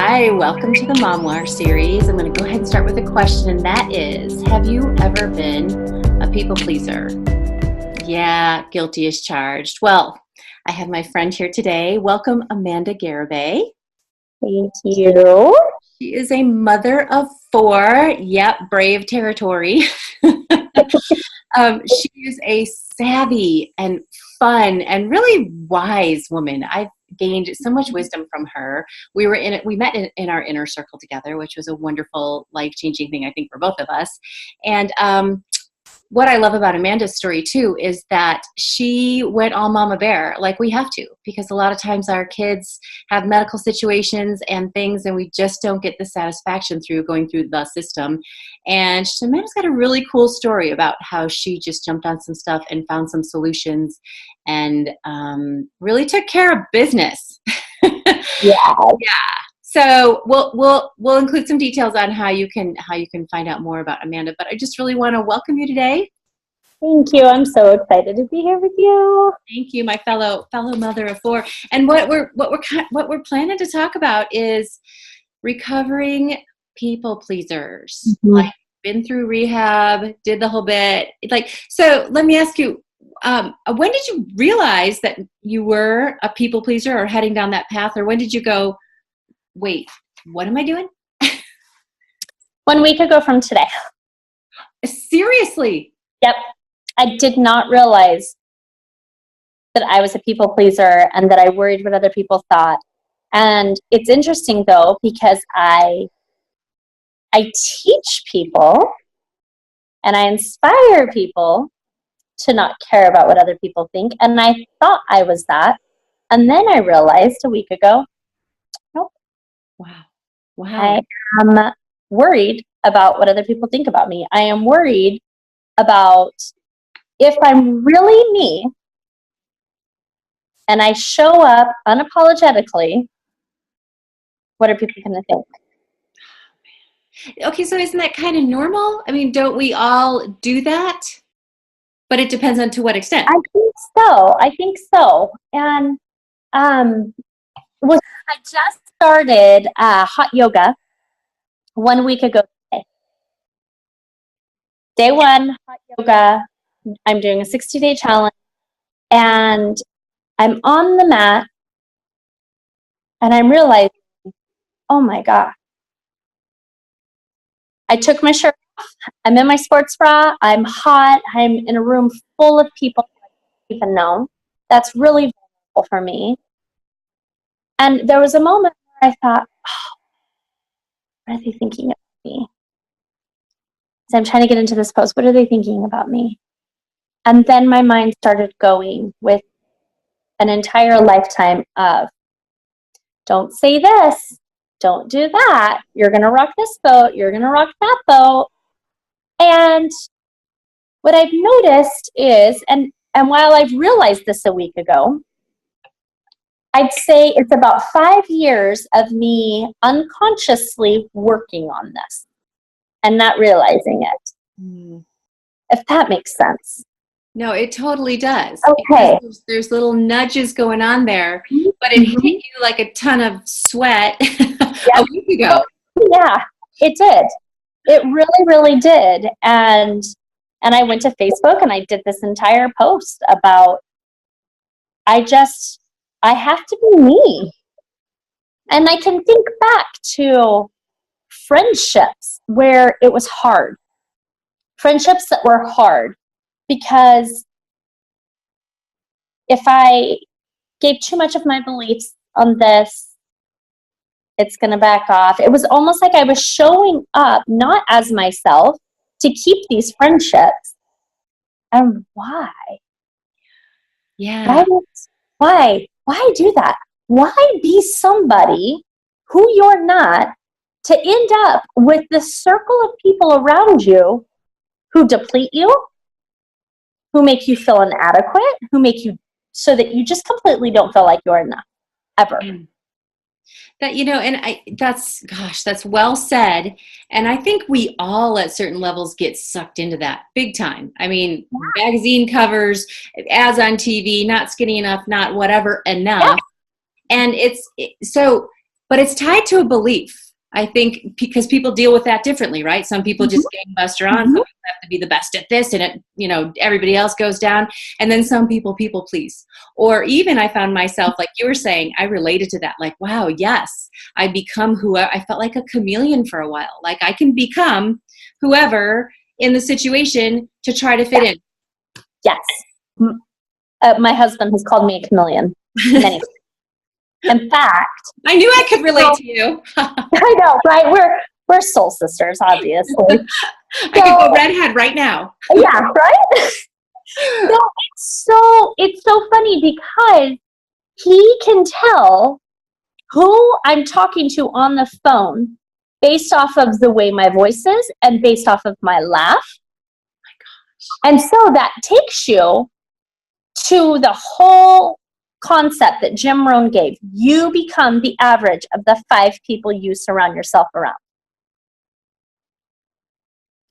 Hi, welcome to the MOMOIR series. I'm going to go ahead and start with a question, and that is, have you ever been a people pleaser? Yeah, guilty as charged. Well, I have my friend here today. Welcome, Amanda Garibay. Thank you. She is a mother of 4. Yep, brave territory. She is a savvy and fun and really wise woman. I've gained so much wisdom from her. We met in our inner circle together, which was a wonderful, life-changing thing, I think, for both of us. And what I love about Amanda's story too is that she went all mama bear, like we have to, because a lot of times our kids have medical situations and things, and we just don't get the satisfaction through going through the system. And Amanda's got a really cool story about how she just jumped on some stuff and found some solutions, and really took care of business. Yeah. So we'll include some details on how you can find out more about Amanda. But I just really want to welcome you today. Thank you. I'm so excited to be here with you. Thank you, my fellow mother of 4. And what we're planning to talk about is recovering people pleasers. Mm-hmm. Like, been through rehab, did the whole bit. So let me ask you, when did you realize that you were a people pleaser or heading down that path, or when did you go, wait, what am I doing? 1 week ago from today. Seriously? Yep. I did not realize that I was a people pleaser and that I worried what other people thought. And it's interesting though, because I teach people and I inspire people to not care about what other people think. And I thought I was that. And then I realized a week ago, nope. Wow. I am worried about what other people think about me. I am worried about if I'm really me and I show up unapologetically, what are people going to think? Okay, so isn't that kind of normal? I mean, don't we all do that? But it depends on to what extent. I think so. And I just started hot yoga 1 week ago today. Day 1, hot yoga. I'm doing a 60-day challenge. And I'm on the mat. And I'm realizing, oh my God. I took my shirt off. I'm in my sports bra. I'm hot. I'm in a room full of people I don't even know. That's really vulnerable for me. And there was a moment where I thought, oh, what are they thinking about me? As I'm trying to get into this pose, what are they thinking about me? And then my mind started going with an entire lifetime of, don't say this, don't do that, you're going to rock this boat, you're going to rock that boat. And what I've noticed is, and while I've realized this a week ago, I'd say it's about 5 years of me unconsciously working on this and not realizing it. If that makes sense. No, it totally does. Okay. There's little nudges going on there, but it hit you like a ton of sweat a week ago. Yeah, it did. It really, really did. And I went to Facebook and I did this entire post about, I have to be me. And I can think back to friendships where it was hard. Friendships that were hard because if I gave too much of my beliefs on this, it's going to back off. It was almost like I was showing up not as myself to keep these friendships. And why? Yeah. Why do that? Why be somebody who you're not to end up with the circle of people around you who deplete you, who make you feel inadequate, who make you so that you just completely don't feel like you're enough ever. That, and that's well said. And I think we all at certain levels get sucked into that big time. I mean, magazine covers, ads on TV, not skinny enough, not whatever enough. Yeah. And so but it's tied to a belief. I think because people deal with that differently, right? Some people just gangbuster on. Some people have to be the best at this, and it, you know, everybody else goes down. And then some people please. Or even I found myself, like you were saying, I related to that. Like, wow, yes, I become whoever. I felt like a chameleon for a while. Like I can become whoever in the situation to try to fit in. Yes. My husband has called me a chameleon many times. In fact, I knew I could relate to you. I know, right? We're soul sisters, obviously. I could go redhead right now. Yeah, right? No, it's so funny because he can tell who I'm talking to on the phone based off of the way my voice is and based off of my laugh. Oh my gosh. And so that takes you to the whole concept that Jim Rohn gave. You become the average of the 5 people you surround yourself around.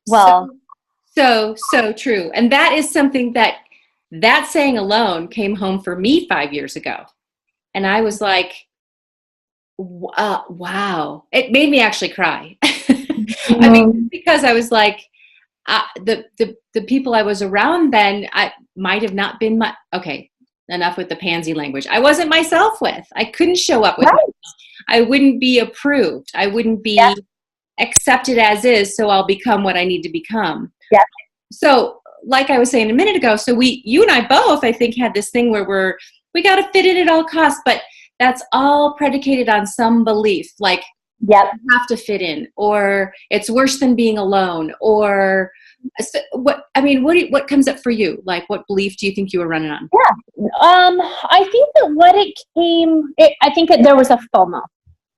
Well, so true. And that is something that saying alone came home for me 5 years ago. And I was like, wow. It made me actually cry. I mean, because I was like, the people I was around then, I might have not been okay, enough with the pansy language. I wasn't myself with. I couldn't show up with myself. I wouldn't be approved. I wouldn't be accepted as is, so I'll become what I need to become. Yeah. So, like I was saying a minute ago, so you and I both, I think, had this thing where we got to fit in at all costs, but that's all predicated on some belief, like you have to fit in, or it's worse than being alone, or what comes up for you? Like, what belief do you think you were running on? Yeah, I think that I think that there was a FOMO,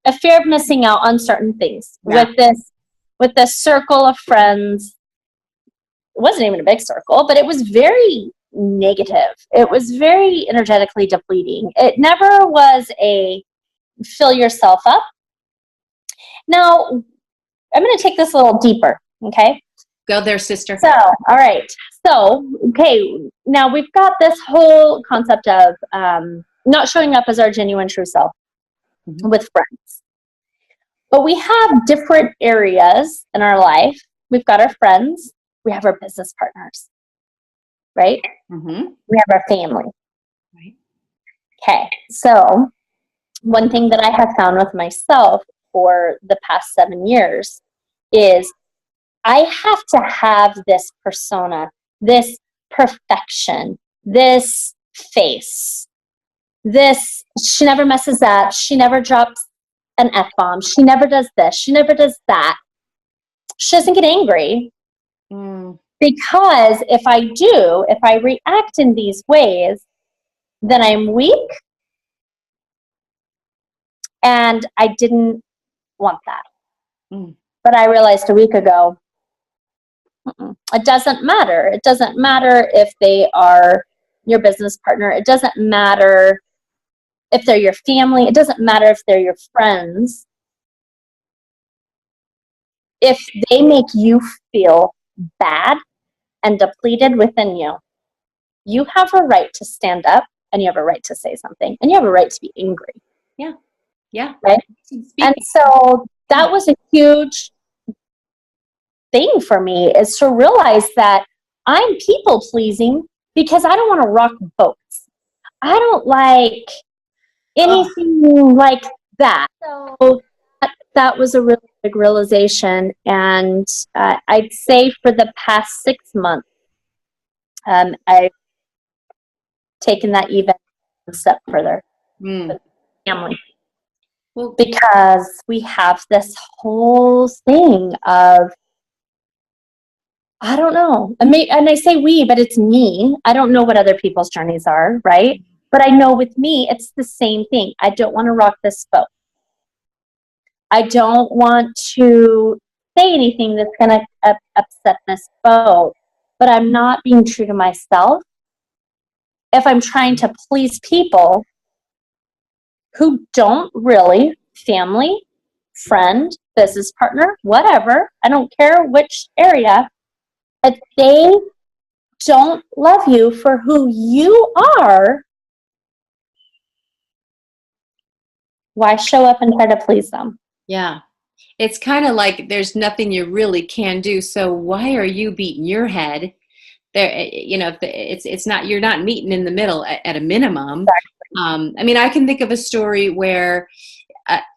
a fear of missing out on certain things with this circle of friends. It wasn't even a big circle, but it was very negative. It was very energetically depleting. It never was a fill yourself up. Now, I'm going to take this a little deeper, okay? Go there, sister. So, all right. So, okay, now we've got this whole concept of not showing up as our genuine true self with friends. But we have different areas in our life. We've got our friends. We have our business partners, right? We have our family. Right. Okay, so one thing that I have found with myself for the past 7 years is I have to have this persona, this perfection, this face, this, she never messes up, she never drops an F-bomb, she never does this, she never does that. She doesn't get angry. Because if I react in these ways, then I'm weak, and I didn't want that. But I realized a week ago, it doesn't matter. It doesn't matter if they are your business partner. It doesn't matter if they're your family. It doesn't matter if they're your friends. If they make you feel bad and depleted within you, you have a right to stand up, and you have a right to say something, and you have a right to be angry. Yeah. Right? And so that was a huge thing for me, is to realize that I'm people pleasing because I don't want to rock boats. I don't like anything like that. So that was a really big realization. And I'd say for the past 6 months, I've taken that even a step further with the family. Because we have this whole thing of, I don't know, and I say we, but it's me. I don't know what other people's journeys are, right? But I know with me, it's the same thing. I don't want to rock this boat. I don't want to say anything that's going to upset this boat, but I'm not being true to myself if I'm trying to please people who don't really, family, friend, business partner, whatever, I don't care which area, if they don't love you for who you are, Why show up and try to please them? Yeah. It's kind of like there's nothing you really can do. So why are you beating your head? There, it's not, you're not meeting in the middle at a minimum. I mean, I can think of a story where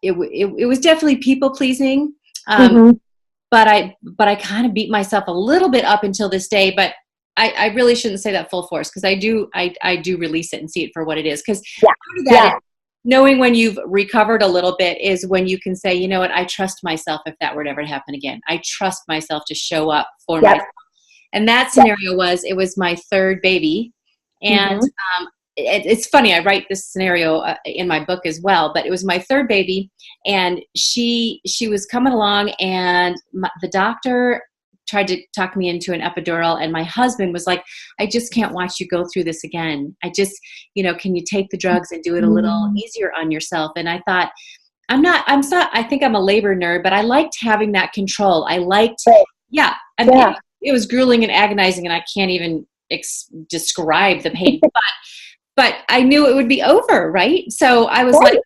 it was definitely people pleasing. But I kind of beat myself a little bit up until this day, but I really shouldn't say that full force, because I do release it and see it for what it is. Because part of that is knowing when you've recovered a little bit is when you can say, you know what, I trust myself if that were to ever happen again. I trust myself to show up for myself. And that scenario it was my third baby. And it's funny, I write this scenario in my book as well, but it was my third baby, and she was coming along, and the doctor tried to talk me into an epidural, and my husband was like, I just can't watch you go through this again. I just, can you take the drugs and do it a little easier on yourself? And I thought, I think I'm a labor nerd, but I liked having that control. I liked, it was grueling and agonizing, and I can't even describe the pain, but I knew it would be over, right? So I was like,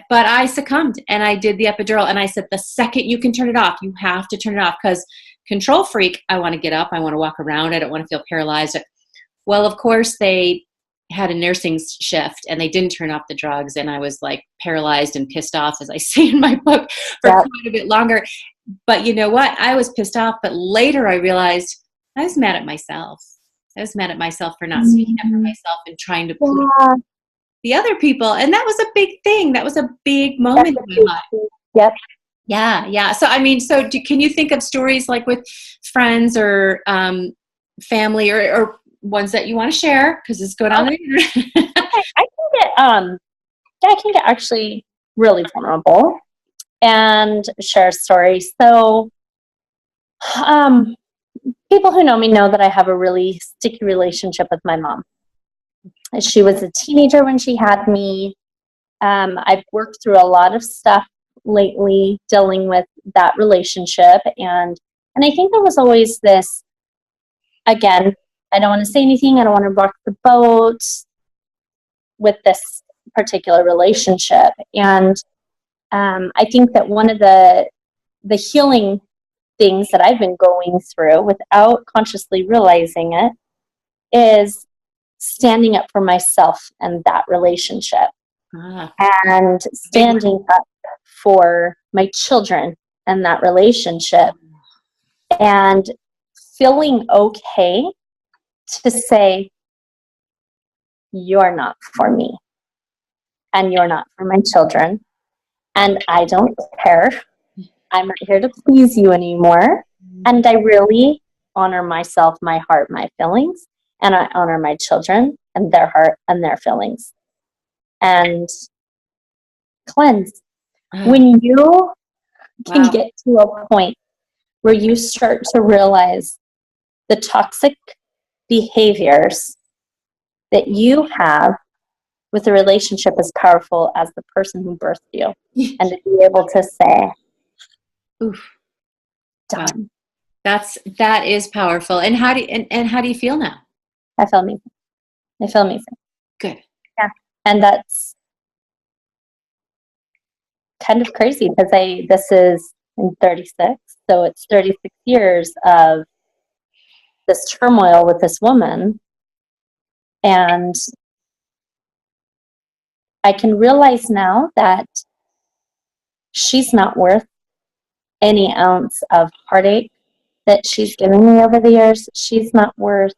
but I succumbed, and I did the epidural, and I said, the second you can turn it off, you have to turn it off, because control freak, I want to get up, I want to walk around, I don't want to feel paralyzed. Well, of course, they had a nursing shift, and they didn't turn off the drugs, and I was like paralyzed and pissed off, as I say in my book, for quite a bit longer. But you know what? I was pissed off, but later I realized I was mad at myself. I was mad at myself for not speaking up for myself and trying to please the other people. And that was a big thing. That was a big moment in my life. Yep. Yeah. So, I mean, can you think of stories like with friends or family or ones that you want to share? Because it's going on the internet. I can get actually really vulnerable and share a story. So, people who know me know that I have a really sticky relationship with my mom. She was a teenager when she had me. I've worked through a lot of stuff lately dealing with that relationship. And I think there was always this, again, I don't want to say anything. I don't want to rock the boat with this particular relationship. And I think that one of the healing things that I've been going through without consciously realizing it is standing up for myself and that relationship, and standing up for my children and that relationship, and feeling okay to say, you're not for me, and you're not for my children, and I don't care. I'm not here to please you anymore. And I really honor myself, my heart, my feelings, and I honor my children and their heart and their feelings. And cleanse. When you can get to a point where you start to realize the toxic behaviors that you have with a relationship as powerful as the person who birthed you, and to be able to say, oof, done. That is powerful. And how do you feel now? I feel amazing. Good. Yeah. And that's kind of crazy, because this is in 36, so it's 36 years of this turmoil with this woman, and I can realize now that she's not worth any ounce of heartache that she's given me over the years. She's not worth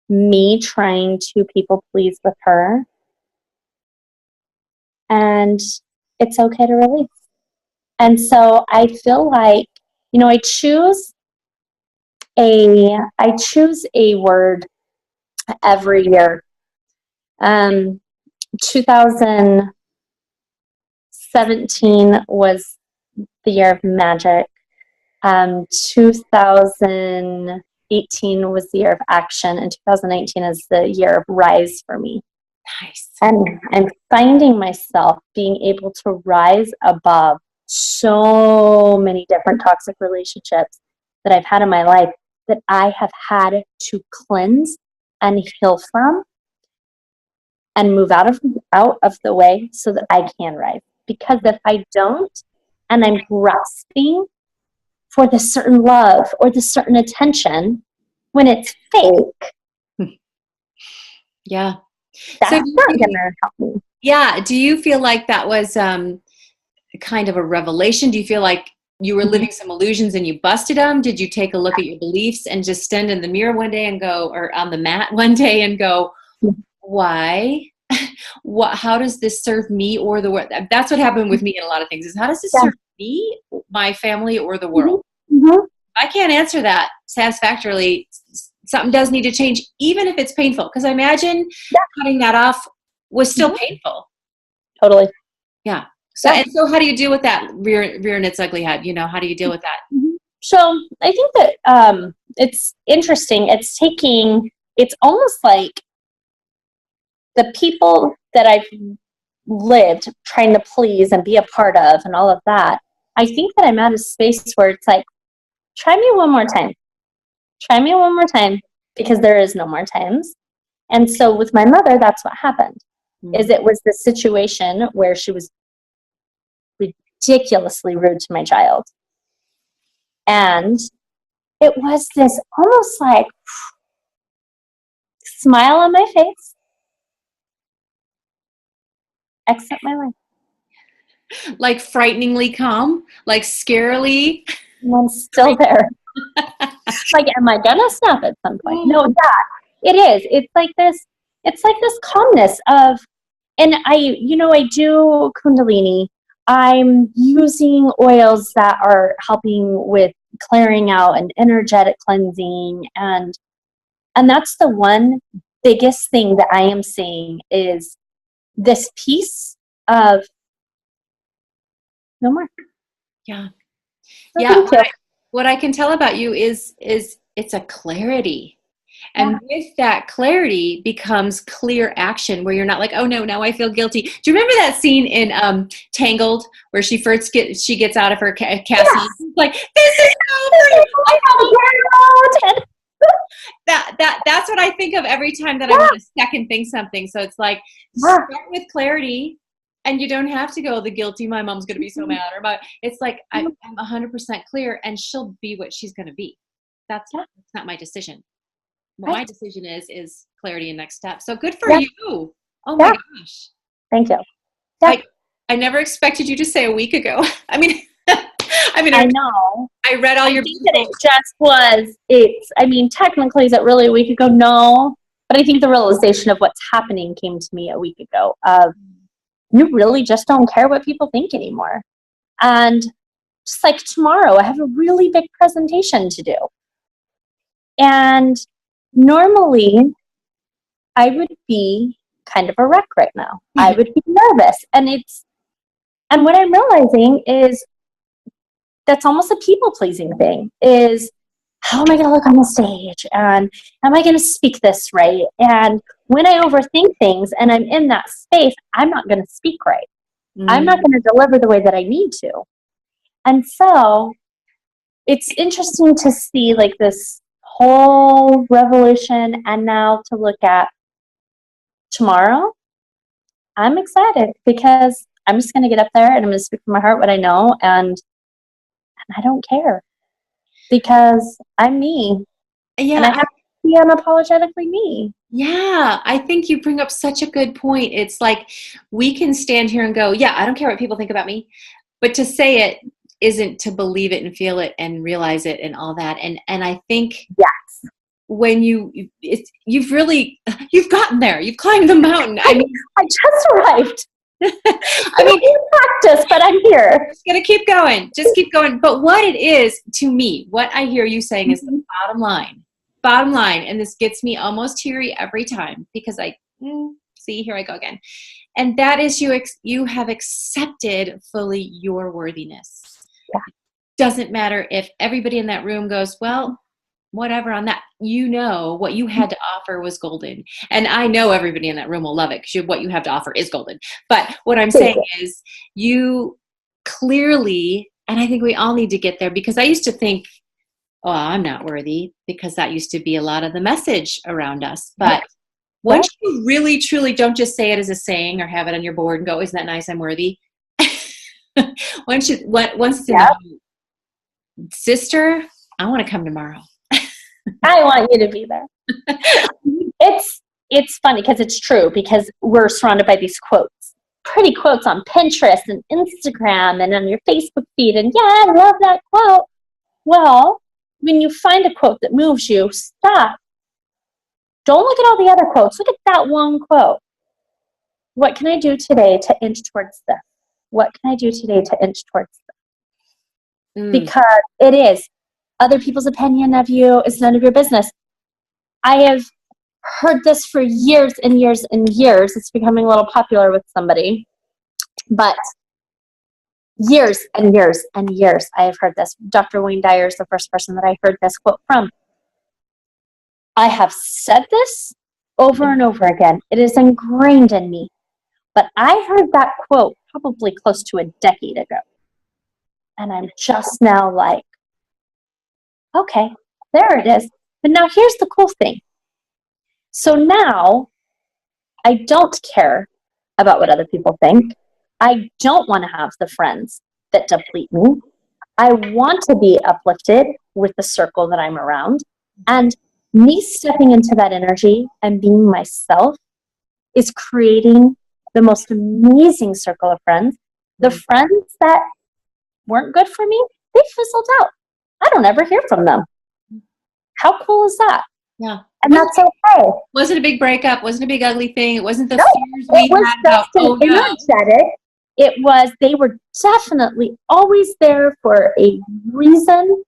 me trying to people please with her. And it's okay to release. And so I feel like, I choose a word every year. 2017 was the year of magic. 2018 was the year of action, and 2019 is the year of rise for me. Nice. And I'm finding myself being able to rise above so many different toxic relationships that I've had in my life that I have had to cleanse and heal from and move out of the way so that I can rise. because if I don't, and I'm grasping for this certain love or this certain attention, when it's fake, Yeah. that's So not going to help me. yeah. Do you feel like that was kind of a revelation? Do you feel like you were living some illusions and you busted them? Did you take a look at your beliefs and just stand in the mirror one day and go, or on the mat one day and go, why? How does this serve me or the world? That's what happened with me in a lot of things, is how does this serve me, my family, or the world? If I can't answer that satisfactorily, something does need to change, even if it's painful. Because I imagine cutting that off was still painful. Totally. Yeah. So, and so how do you deal with that rearing its ugly head? You know, how do you deal with that? So I think that it's interesting. It's almost like the people that I've lived trying to please and be a part of and all of that. I think that I'm at a space where it's like, try me one more time. Try me one more time, because there is no more times. And so with my mother, that's what happened. Is it was the situation where she was ridiculously rude to my child. And it was this almost like smile on my face, exit my life. Like frighteningly calm, like scarily. And I'm still there. Like, am I gonna snap at some point? No, it is. It's like this calmness of, and I do Kundalini. I'm using oils that are helping with clearing out and energetic cleansing, and that's the one biggest thing that I am seeing is this piece of no more. Yeah. So Yeah. What I can tell about you is it's a clarity. And with that clarity becomes clear action, where you're not like, oh no, now I feel guilty. Do you remember that scene in Tangled where she gets out of her castle? Yes. Like, this is that's what I think of every time that I want to second think something. So it's like, start with clarity, and you don't have to go the guilty, my mom's going to be so mad, or it's like, I'm 100% clear, and she'll be what she's going to be. That's not my decision. What my decision is clarity and next step. So good for you. Oh my gosh. Thank you. I never expected you to say a week ago. I mean, I know. I read all your. I think that it just was. Technically, is it really a week ago? No, but I think the realization of what's happening came to me a week ago. Of you really just don't care what people think anymore, and just like tomorrow, I have a really big presentation to do, and normally I would be kind of a wreck right now. I would be nervous, and what I'm realizing is that's almost a people-pleasing thing, is how am I going to look on the stage, and am I going to speak this right? And when I overthink things and I'm in that space, I'm not going to speak right. I'm not going to deliver the way that I need to. And so it's interesting to see like this whole revolution, and now to look at tomorrow. I'm excited because I'm just going to get up there and I'm going to speak from my heart what I know, and I don't care, because I'm me. Yeah. And I have to be unapologetically me. Yeah, I think you bring up such a good point. It's like, we can stand here and go, yeah, I don't care what people think about me. But to say it isn't to believe it and feel it and realize it and all that. And I think when you've gotten there, you've climbed the mountain. I just arrived. In practice, but I'm here. Just gonna keep going. Just keep going. But what it is to me, what I hear you saying is the bottom line. Bottom line, and this gets me almost teary every time, because see, here I go again. And that is you have accepted fully your worthiness. Yeah. It doesn't matter if everybody in that room goes, well, whatever on that. What you had to offer was golden. And I know everybody in that room will love it, because what you have to offer is golden. But what I'm saying is, you clearly, and I think we all need to get there, because I used to think, oh, I'm not worthy, because that used to be a lot of the message around us. But once you really, truly don't just say it as a saying or have it on your board and go, isn't that nice? I'm worthy. Once it's in Yep. the sister, I want to come tomorrow. I want you to be there. It's funny because it's true, because we're surrounded by these quotes, pretty quotes on Pinterest and Instagram and on your Facebook feed. And yeah, I love that quote. Well, when you find a quote that moves you, stop. Don't look at all the other quotes. Look at that one quote. What can I do today to inch towards this? What can I do today to inch towards this? Because it is. Other people's opinion of you is none of your business. I have heard this for years and years and years. It's becoming a little popular with somebody. But years and years and years I have heard this. Dr. Wayne Dyer is the first person that I heard this quote from. I have said this over and over again. It is ingrained in me. But I heard that quote probably close to a decade ago. And I'm just now like, okay, there it is. But now here's the cool thing. So now I don't care about what other people think. I don't want to have the friends that deplete me. I want to be uplifted with the circle that I'm around. And me stepping into that energy and being myself is creating the most amazing circle of friends. The friends that weren't good for me, they fizzled out. I don't ever hear from them. How cool is that? Yeah. And that's okay. Wasn't a big breakup. Wasn't a big ugly thing. It wasn't the No, fears we it was had just about, energetic. It was, they were definitely always there for a reason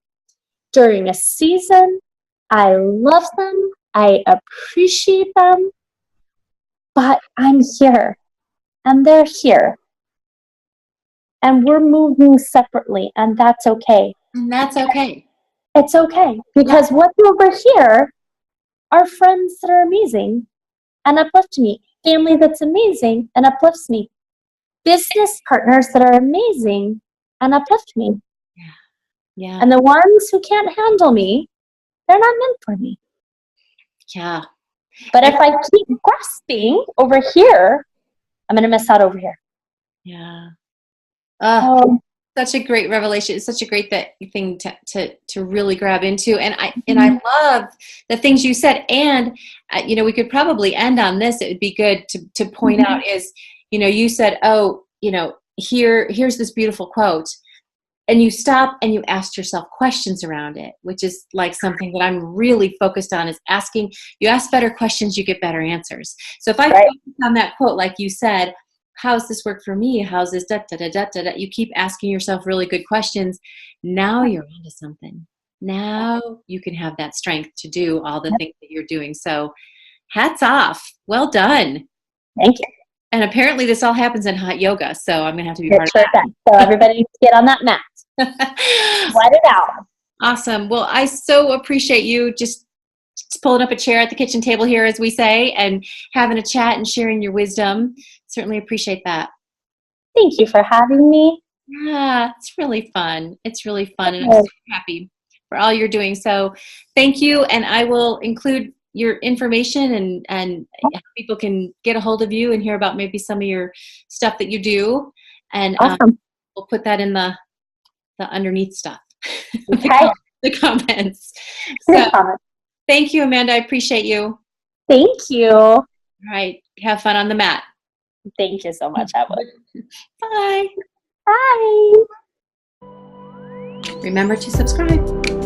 during a season. I love them. I appreciate them. But I'm here. And they're here. And we're moving separately. And that's okay. And that's okay. It's okay. Because what's over here are friends that are amazing and uplift me. Family that's amazing and uplifts me. Business partners that are amazing and uplift me. Yeah. And the ones who can't handle me, they're not meant for me. Yeah. But if I keep grasping over here, I'm going to miss out over here. Yeah. Such a great revelation. It's such a great thing to really grab into. And I love the things you said. And, we could probably end on this. It would be good to point out is, you said, here's this beautiful quote. And you stop and you ask yourself questions around it, which is like something that I'm really focused on is asking. You ask better questions, you get better answers. So if I focus on that quote, like you said, how's this work for me? How's this You keep asking yourself really good questions. Now you're onto something. Now you can have that strength to do all the things that you're doing. So hats off. Well done. Thank you. And apparently this all happens in hot yoga. So I'm going to have to be part of that. So everybody needs to get on that mat. Let it out. Awesome. Well, I so appreciate you just pulling up a chair at the kitchen table here, as we say, and having a chat and sharing your wisdom. Certainly appreciate that. Thank you for having me. Yeah, it's really fun. It's really fun. And I'm so happy for all you're doing. So thank you. And I will include your information and people can get a hold of you and hear about maybe some of your stuff that you do. And awesome. We'll put that in the underneath stuff. Okay. the comments. So thank you, Amanda. I appreciate you. Thank you. All right. Have fun on the mat. Thank you so much, I would. Bye. Bye. Remember to subscribe.